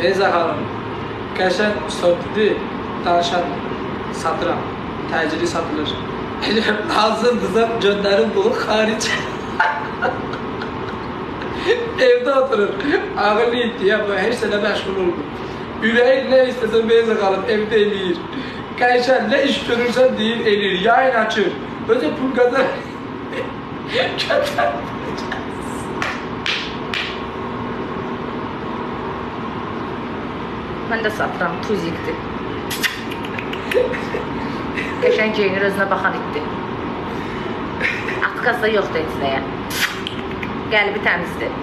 Beyza xanım, qəşəng sortidir, danışan satıram, təcili satılır. Əgər lazımdırsa göndərin bunu xaric. Evdə oturur, ağırlı iddiya bu, hər sənə məşğul olmur. Ürəyin nə istəsən Beyza xanım evdə eləyir. Qəşəng nə iş görürsən deyir, eləyir, yayın açır. Özə pul qazan. Mən də satıram, tuzikdir. Qəşəng geyinir, özünə baxan itdi. Atkası da yoxdur etsinəyə. Qəlbi təmizdir.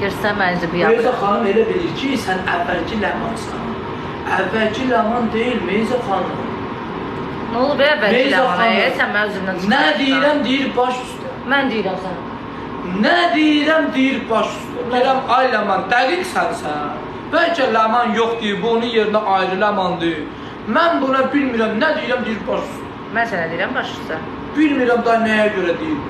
Görsən məncə bu Meyza xanım elə bilir ki, sən əvvəlki ləmansan. Əvvəlki ləman deyil, Meyza xanım. Nə olub əvvəlki ləmanaya? Sən mən özümdən çıxarsan. Nə deyirəm, deyir baş üstə. Mən deyirəm sən. Nə deyirəm, deyir baş üstə. Deyirəm, ay ləman, dəqiq sənsən. Bəlkə ləman yox deyir, bu onun yerinə ayrı ləmandır. Mən buna bilmirəm, nə deyirəm, deyir baş üstə. Mən sənə deyirəm baş üstə. Bilmirəm da nəyə görə deyir.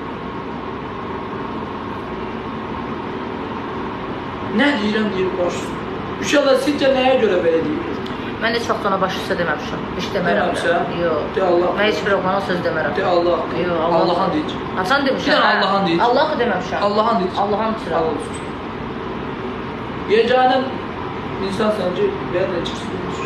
Nə deyirəm, deyir baş üstə. Uşaqlar, sizcə nəyə görə belə deyir? Mən heç vaxt ona baş üstə deməmişəm. Heç demərəm. Deməmişəm? Yox. De Allah. Mən heç bir oğlana söz demərəm. De Allah. Yox, Allah'ın deyir. Sən demişəm. Bir dənə Allah'ın deyir. Allah'ı deməmişəm. Allah'ın deyir. Allah'ın deyir. Yeganə insan səncə və nə çıxsın?